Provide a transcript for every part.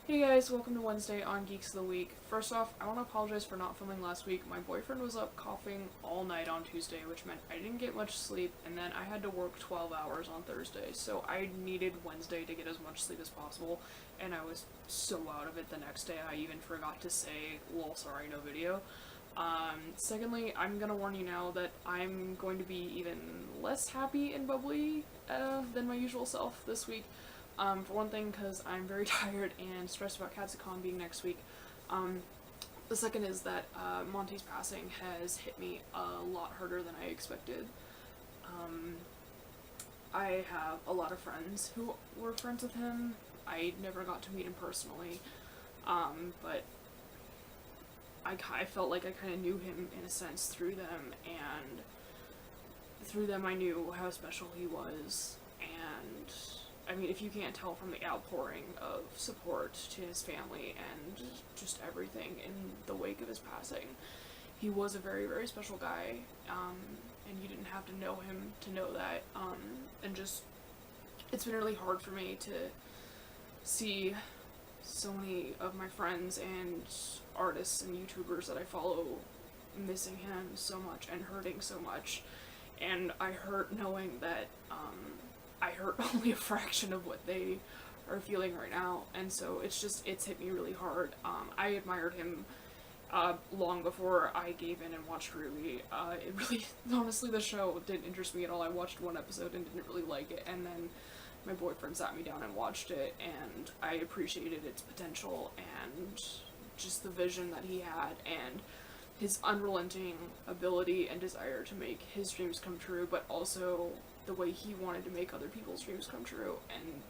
Hey guys, welcome to Wednesday on Geeks of the Week. First off, I want to apologize for not filming last week. My boyfriend was up coughing all night on Tuesday, which meant I didn't get much sleep, and then I had to work 12 hours on Thursday, so I needed Wednesday to get as much sleep as possible, and I was so out of it the next day I even forgot to say, lol, sorry, no video. Secondly, I'm gonna warn you now that I'm going to be even less happy and bubbly than my usual self this week. For one thing, because I'm very tired and stressed about Katsucon being next week. The second is that Monty's passing has hit me a lot harder than I expected. I have a lot of friends who were friends with him. I never got to meet him personally, but I felt like I kind of knew him in a sense through them, and through them I knew how special he was. And I mean, if you can't tell from the outpouring of support to his family and just everything in the wake of his passing, he was a very, very special guy, and you didn't have to know him to know that, and just, it's been really hard for me to see so many of my friends and artists and YouTubers that I follow missing him so much and hurting so much, and I hurt knowing that, I hurt only a fraction of what they are feeling right now, and so it's hit me really hard. I admired him long before I gave in and watched Ruby. It really, honestly, the show didn't interest me at all. I watched one episode and didn't really like it, and then my boyfriend sat me down and watched it, and I appreciated its potential and just the vision that he had, and his unrelenting ability and desire to make his dreams come true, but also the way he wanted to make other people's dreams come true. And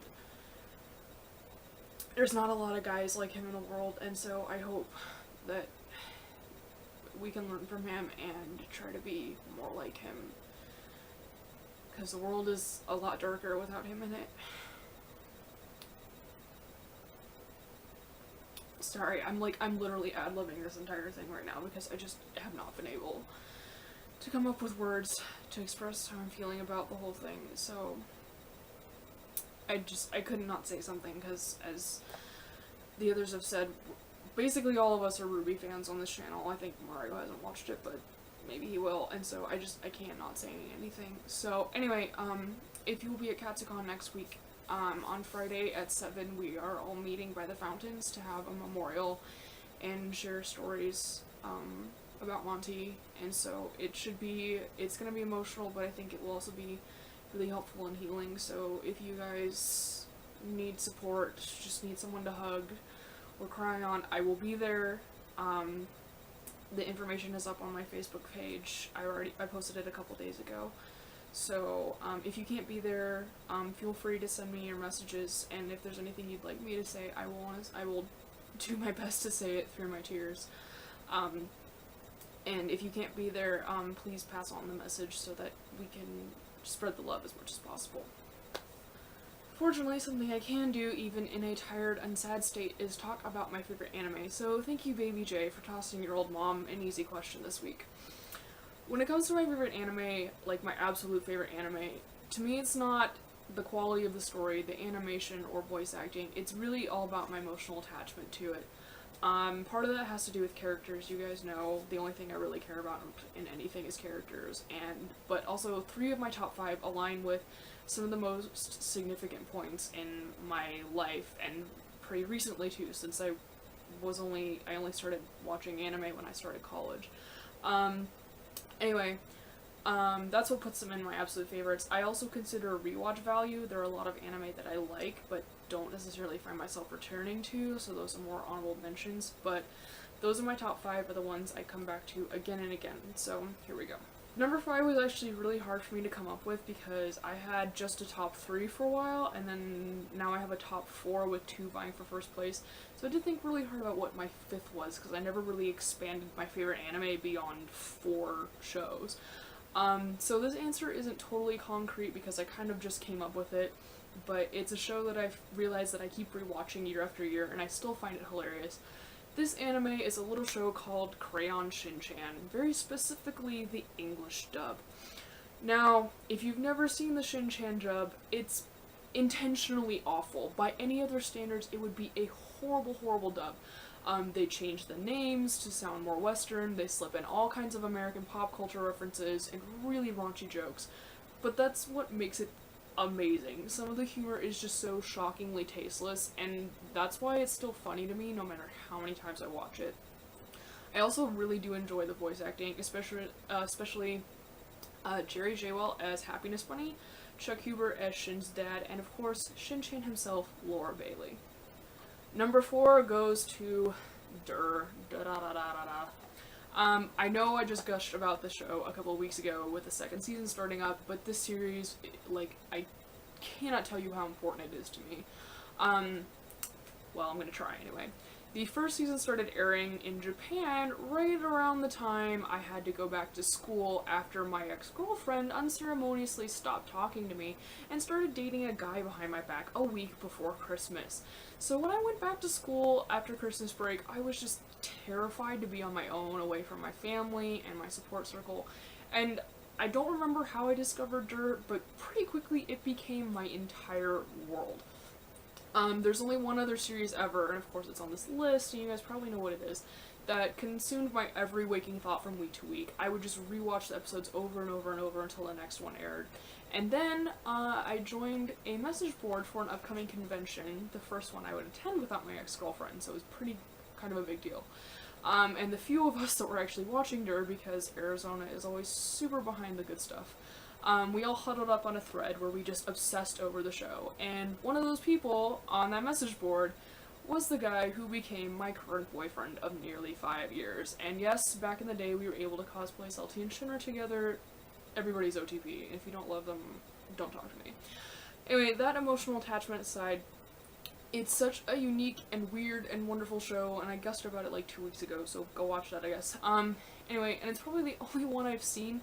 there's not a lot of guys like him in the world, and so I hope that we can learn from him and try to be more like him, because the world is a lot darker without him in it. Sorry, I'm literally ad-libbing this entire thing right now because I just have not been able to come up with words to express how I'm feeling about the whole thing, so I could not say something, because as the others have said, basically all of us are Ruby fans on this channel. I think Mario hasn't watched it, but maybe he will, and so I can't not say anything. So anyway, if you will be at Katsucon next week, on Friday at 7, we are all meeting by the fountains to have a memorial and share stories about Monty, and so it's gonna be emotional, but I think it will also be really helpful and healing. So if you guys need support, just need someone to hug or cry on, I will be there. The information is up on my Facebook page. I posted it a couple days ago. So if you can't be there, feel free to send me your messages, and if there's anything you'd like me to say, I will do my best to say it through my tears. And if you can't be there, please pass on the message so that we can spread the love as much as possible. Fortunately, something I can do, even in a tired and sad state, is talk about my favorite anime. So thank you, Baby J, for tossing your old mom an easy question this week. When it comes to my favorite anime, like my absolute favorite anime, to me it's not the quality of the story, the animation, or voice acting. It's really all about my emotional attachment to it. Part of that has to do with characters. You guys know the only thing I really care about in anything is characters, but also 3 of my top 5 align with some of the most significant points in my life, and pretty recently too, since I only started watching anime when I started college. Anyway, that's what puts them in my absolute favorites. I also consider rewatch value. There are a lot of anime that I like, but don't necessarily find myself returning to, so those are more honorable mentions, but those are my top 5 are the ones I come back to again and again, so here we go. Number 5 was actually really hard for me to come up with because I had just a top 3 for a while, and then now I have a top 4 with 2 vying for first place, so I did think really hard about what my 5th was, because I never really expanded my favorite anime beyond 4 shows. So this answer isn't totally concrete because I kind of just came up with it, but it's a show that I've realized that I keep rewatching year after year, and I still find it hilarious. This anime is a little show called Crayon Shin-chan, very specifically the English dub. Now, if you've never seen the Shin-chan dub, it's intentionally awful. By any other standards, it would be a horrible, horrible dub. They change the names to sound more Western, they slip in all kinds of American pop culture references and really raunchy jokes. But that's what makes it amazing. Some of the humor is just so shockingly tasteless, and that's why it's still funny to me no matter how many times I watch it. I also really do enjoy the voice acting, especially Jerry Jaywell as Happiness Bunny, Chuck Huber as Shin's dad, and of course, Shin-Chan himself, Laura Bailey. Number 4 goes to Durr. I know I just gushed about the show a couple of weeks ago with the second season starting up, but this series, like, I cannot tell you how important it is to me. Well, I'm gonna try anyway. The first season started airing in Japan right around the time I had to go back to school after my ex-girlfriend unceremoniously stopped talking to me and started dating a guy behind my back a week before Christmas. So when I went back to school after Christmas break, I was just terrified to be on my own, away from my family and my support circle. And I don't remember how I discovered Dirt, but pretty quickly it became my entire world. There's only one other series ever, and of course it's on this list, and you guys probably know what it is, that consumed my every waking thought from week to week. I would just rewatch the episodes over and over and over until the next one aired. And then, I joined a message board for an upcoming convention, the first one I would attend without my ex-girlfriend, so it was pretty kind of a big deal. And the few of us that were actually watching her, because Arizona is always super behind the good stuff, we all huddled up on a thread where we just obsessed over the show, and one of those people on that message board was the guy who became my current boyfriend of nearly 5 years. And yes, back in the day we were able to cosplay Salty and Shinra together. Everybody's OTP. If you don't love them, don't talk to me. Anyway, that emotional attachment aside, it's such a unique and weird and wonderful show, and I guessed about it like 2 weeks ago, so go watch that, I guess. Anyway, and it's probably the only one I've seen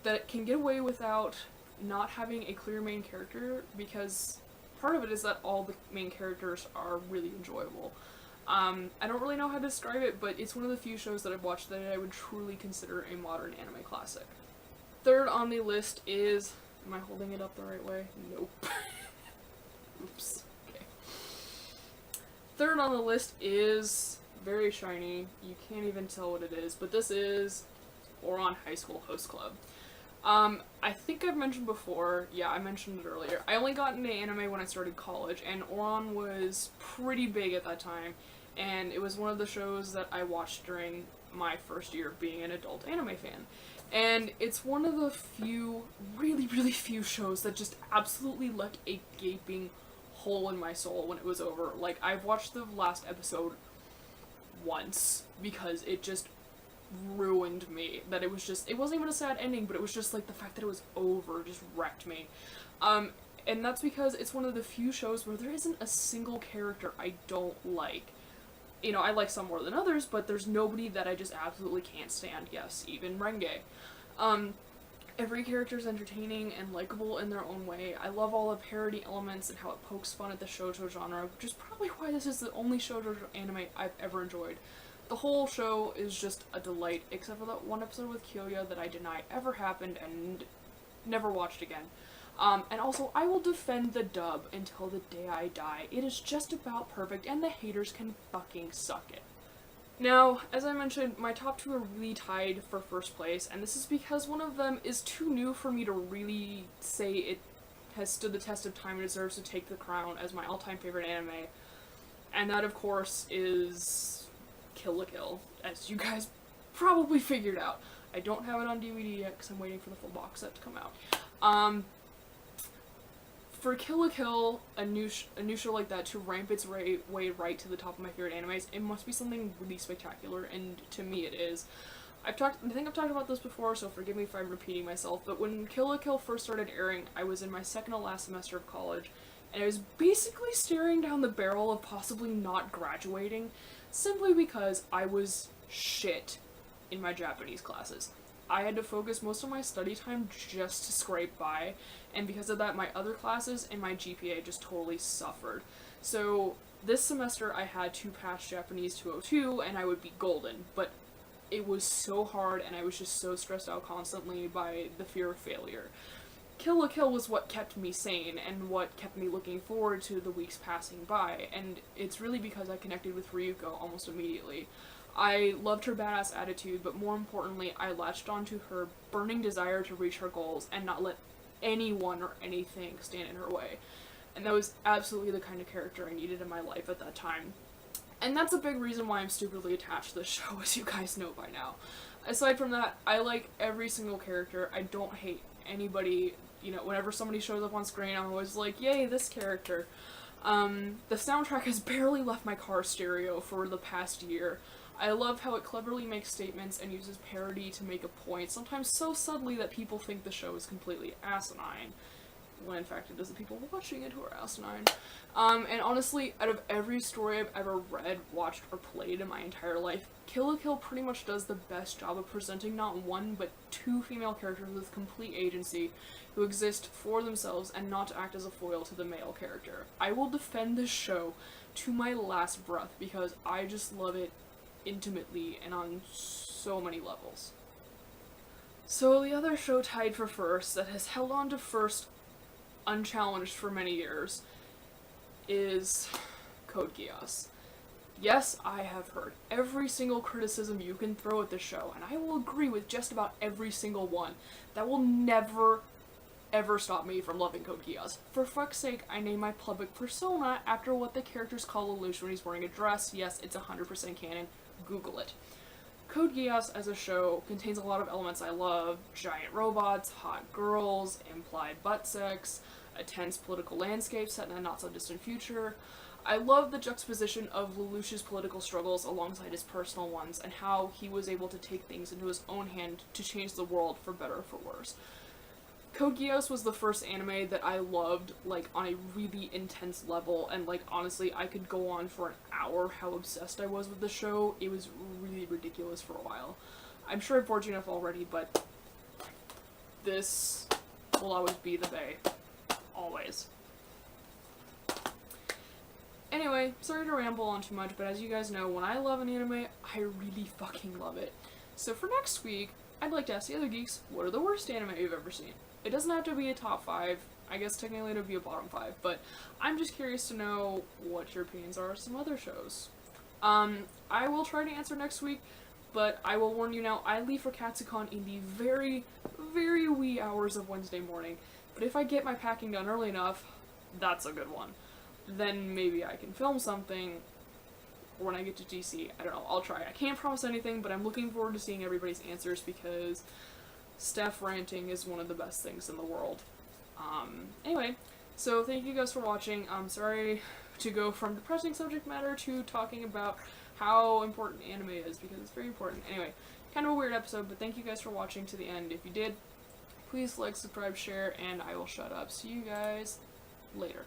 that can get away without not having a clear main character, because part of it is that all the main characters are really enjoyable. I don't really know how to describe it, but it's one of the few shows that I've watched that I would truly consider a modern anime classic. Third on the list is... Am I holding it up the right way? Nope. Oops. Okay. Third on the list is very shiny. You can't even tell what it is, but this is Ouran High School Host Club. I think I've mentioned before, yeah, I mentioned it earlier, I only got into anime when I started college, and Ouran was pretty big at that time, and it was one of the shows that I watched during my first year of being an adult anime fan. And it's one of the few, really, really few shows that just absolutely left a gaping hole in my soul when it was over. Like, I've watched the last episode once, because it just ruined me. That it was just, it wasn't even a sad ending, but it was just like the fact that it was over just wrecked me. And that's because it's one of the few shows where there isn't a single character I don't like. You know, I like some more than others, but there's nobody that I just absolutely can't stand. Yes, even Renge. Every character is entertaining and likable in their own way. I love all the parody elements and how it pokes fun at the shoujo genre, which is probably why this is the only shoujo anime I've ever enjoyed. The whole show is just a delight, except for that one episode with Kyoya that I deny ever happened and never watched again. And also, I will defend the dub until the day I die. It is just about perfect, and the haters can fucking suck it. Now, as I mentioned, my top 2 are really tied for first place, and this is because one of them is too new for me to really say it has stood the test of time and deserves to take the crown as my all-time favorite anime. And that, of course, is Kill la Kill, as you guys probably figured out. I don't have it on DVD yet because I'm waiting for the full box set to come out. For Kill la Kill, a new show like that to ramp its way right to the top of my favorite animes, it must be something really spectacular, and to me it is. I think I've talked about this before, so forgive me if I'm repeating myself, but when Kill la Kill first started airing, I was in my second to last semester of college, and I was basically staring down the barrel of possibly not graduating, simply because I was shit in my Japanese classes. I had to focus most of my study time just to scrape by, and because of that, my other classes and my GPA just totally suffered. So this semester I had to pass Japanese 202 and I would be golden, but it was so hard and I was just so stressed out constantly by the fear of failure. Kill la Kill was what kept me sane and what kept me looking forward to the weeks passing by, and it's really because I connected with Ryuko almost immediately. I loved her badass attitude, but more importantly, I latched onto her burning desire to reach her goals and not let anyone or anything stand in her way. And that was absolutely the kind of character I needed in my life at that time. And that's a big reason why I'm stupidly attached to this show, as you guys know by now. Aside from that, I like every single character. I don't hate anybody. You know, whenever somebody shows up on screen, I'm always like, yay, this character. The soundtrack has barely left my car stereo for the past year. I love how it cleverly makes statements and uses parody to make a point, sometimes so subtly that people think the show is completely asinine, when in fact it is the people watching it who are asinine. And honestly, out of every story I've ever read, watched, or played in my entire life, Kill la Kill pretty much does the best job of presenting not one, but two female characters with complete agency, who exist for themselves and not to act as a foil to the male character. I will defend this show to my last breath, because I just love it intimately and on so many levels. So the other show tied for first, that has held on to first unchallenged for many years, is Code Geass. Yes, I have heard every single criticism you can throw at this show, and I will agree with just about every single one. That will never, ever stop me from loving Code Geass. For fuck's sake, I named my public persona after what the characters call Lelouch when he's wearing a dress. Yes, it's 100% canon. Google it. Code Geass as a show contains a lot of elements I love: giant robots, hot girls, implied butt sex, a tense political landscape set in a not-so-distant future. I love the juxtaposition of Lelouch's political struggles alongside his personal ones, and how he was able to take things into his own hand to change the world for better or for worse. Code Geass was the first anime that I loved, like, on a really intense level, and, like, honestly, I could go on for an hour how obsessed I was with the show. It was really ridiculous for a while. I'm sure I've bored you enough already, but this will always be the bae. Always. Anyway, sorry to ramble on too much, but as you guys know, when I love an anime, I really fucking love it. So for next week, I'd like to ask the other geeks, what are the worst anime you've ever seen? It doesn't have to be a top 5, I guess technically it would be a bottom 5, but I'm just curious to know what your opinions are of some other shows. I will try to answer next week, but I will warn you now, I leave for Katsucon in the very, very wee hours of Wednesday morning, but if I get my packing done early enough, that's a good one. Then maybe I can film something when I get to DC. I don't know, I'll try. I can't promise anything, but I'm looking forward to seeing everybody's answers, because Steph ranting is one of the best things in the world. Anyway, so thank you guys for watching. I'm sorry to go from depressing subject matter to talking about how important anime is, because it's very important. Anyway, kind of a weird episode, but thank you guys for watching to the end. If you did, please like, subscribe, share, and I will shut up. See you guys later.